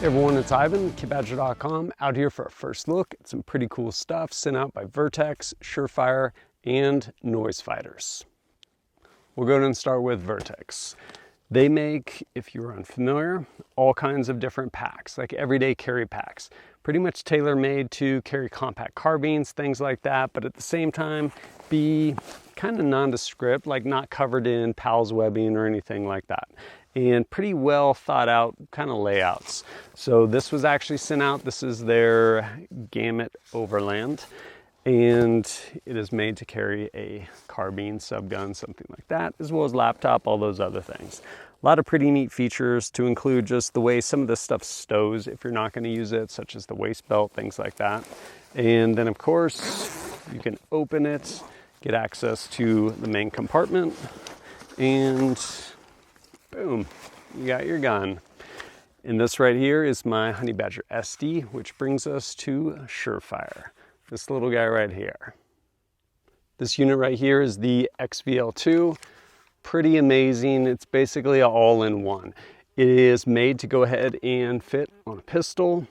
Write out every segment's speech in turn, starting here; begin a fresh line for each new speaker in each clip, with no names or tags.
Hey everyone, it's Ivan, KitBadger.com, out here for our first look at some pretty cool stuff sent out by Vertex, SureFire, and Noisefighters. We'll go ahead and start with Vertex. They make, if you're unfamiliar, all kinds of different packs, like everyday carry packs. Pretty much tailor-made to carry compact carbines, things like that, but at the same time, be kind of nondescript, like not covered in PALS webbing or anything like that. And pretty well thought out kind of layouts. So this was actually sent out. This is their Gamut Overland, and it is made to carry a carbine, subgun, something like that, as well as laptop, all those other things. A lot of pretty neat features, to include just the way some of this stuff stows if you're not going to use it, such as the waist belt, things like that. And then of course you can open it, get access to the main compartment, and boom, you got your gun. And this right here is my Honey Badger SD, which brings us to SureFire. This little guy right here. This unit right here is the XVL2. Pretty amazing. It's basically an all-in-one. It is made to go ahead and fit on a pistol,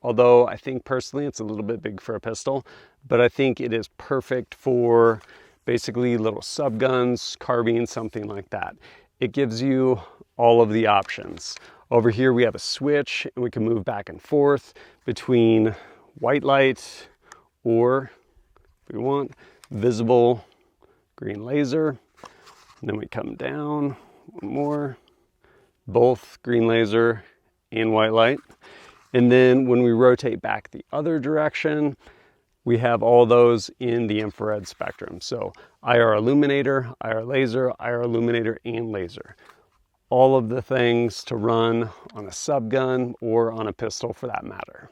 although I think personally it's a little bit big for a pistol, but I think it is perfect for basically little subguns, carbines, something like that. It gives you all of the options. Over here we have a switch, and we can move back and forth between white light or, if we want, visible green laser. And then we come down, one more, both green laser and white light. And then when we rotate back the other direction, we have all those in the infrared spectrum. So IR illuminator, IR laser, IR illuminator, and laser. All of the things to run on a subgun or on a pistol for that matter.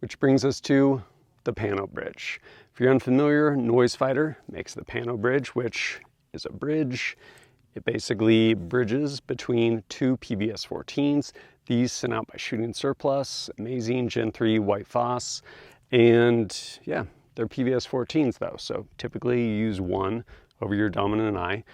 Which brings us to the Panobridge. If you're unfamiliar, Noisefighters makes the Panobridge, which is a bridge. It basically bridges between two PBS-14s. These sent out by Shooting Surplus, amazing Gen 3 white phos. And yeah, they're PBS-14s though, so typically you use one over your dominant eye,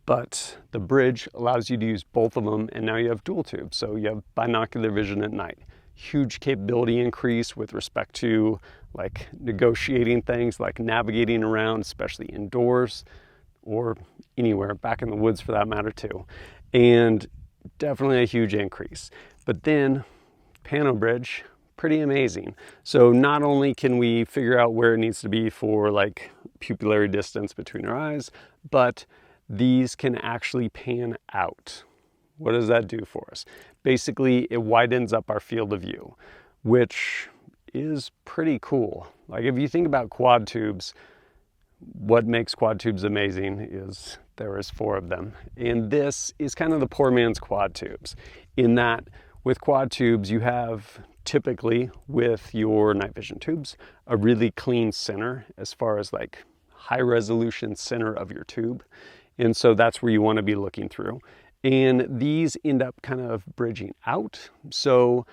but the bridge allows you to use both of them, and now you have dual tube, so you have binocular vision at night. Huge capability increase with respect to like negotiating things, like navigating around, especially indoors or anywhere, back in the woods for that matter too. And definitely a huge increase. But then Panobridge, pretty amazing. So not only can we figure out where it needs to be for like pupillary distance between our eyes, but these can actually pan out. What does that do for us? Basically, it widens up our field of view, which is pretty cool. Like if you think about quad tubes, what makes quad tubes amazing is there is 4 of them. And this is kind of the poor man's quad tubes, in that with quad tubes, you have typically with your night vision tubes, a really clean center as far as like high resolution center of your tube. And so that's where you want to be looking through. And these end up kind of bridging out. So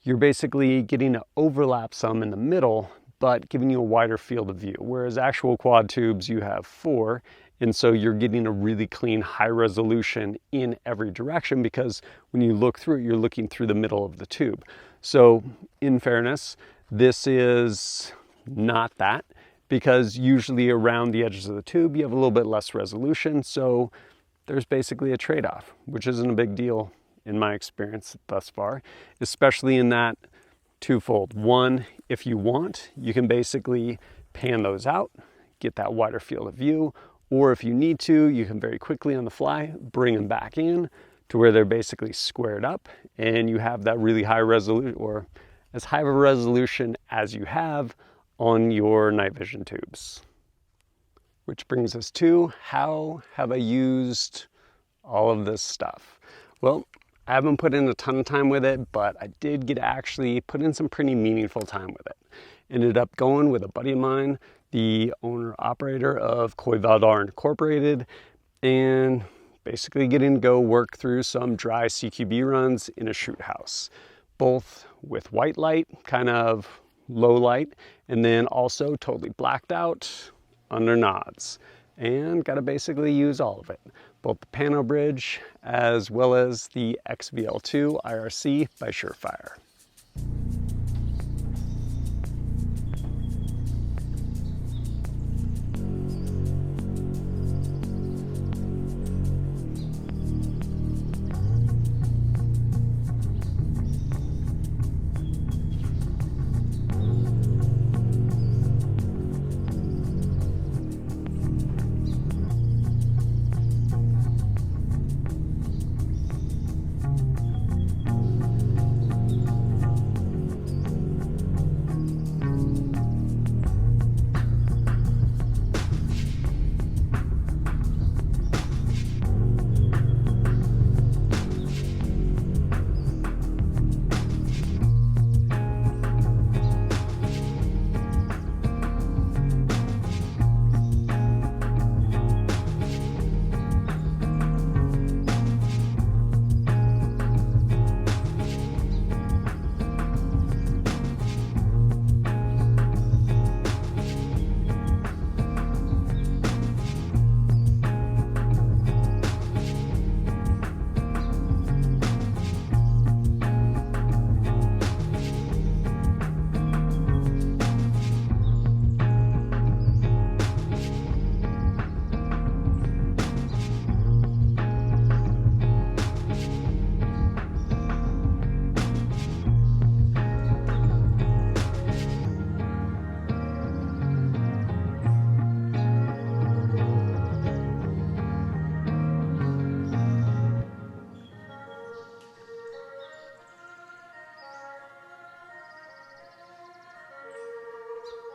you're basically getting to overlap some in the middle, but giving you a wider field of view. Whereas actual quad tubes, you have 4. And so you're getting a really clean, high resolution in every direction, because when you look through it, you're looking through the middle of the tube. So in fairness, this is not that, because usually around the edges of the tube, you have a little bit less resolution. So there's basically a trade-off, which isn't a big deal in my experience thus far, especially in that twofold. One, if you want, you can basically pan those out, get that wider field of view, or if you need to, you can very quickly on the fly bring them back in to where they're basically squared up, and you have that really high resolution, or as high of a resolution as you have on your night vision tubes. Which brings us to, how have I used all of this stuff? Well, I haven't put in a ton of time with it, but I did get to actually put in some pretty meaningful time with it. Ended up going with a buddy of mine, the owner-operator of Coy Valdar Incorporated, and basically getting to go work through some dry CQB runs in a shoot house, both with white light, kind of low light, and then also totally blacked out under nods. and got to basically use all of it. Both the Panobridge as well as the XVL2 IRC by SureFire.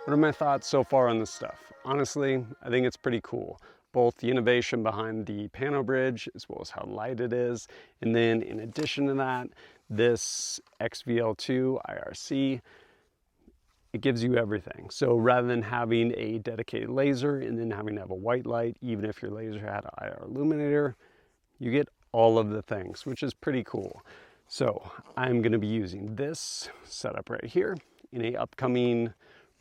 What are my thoughts so far on this stuff? Honestly, I think it's pretty cool. Both the innovation behind the Panobridge as well as how light it is. And then in addition to that, this XVL2 IRC, it gives you everything. So rather than having a dedicated laser and then having to have a white light, even if your laser had an IR illuminator, you get all of the things, which is pretty cool. So I'm gonna be using this setup right here in a upcoming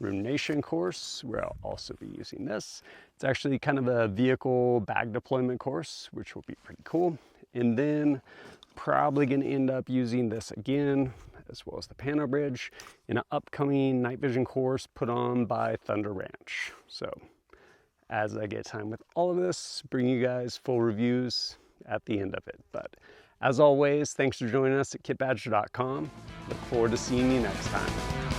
rumination course where I'll also be using this. It's actually kind of a vehicle bag deployment course, which will be pretty cool. And then probably gonna end up using this again, as well as the Panobridge, in an upcoming night vision course put on by Thunder Ranch. So as I get time with all of this, bring you guys full reviews at the end of it. But as always, thanks for joining us at kitbadger.com. Look forward to seeing you next time.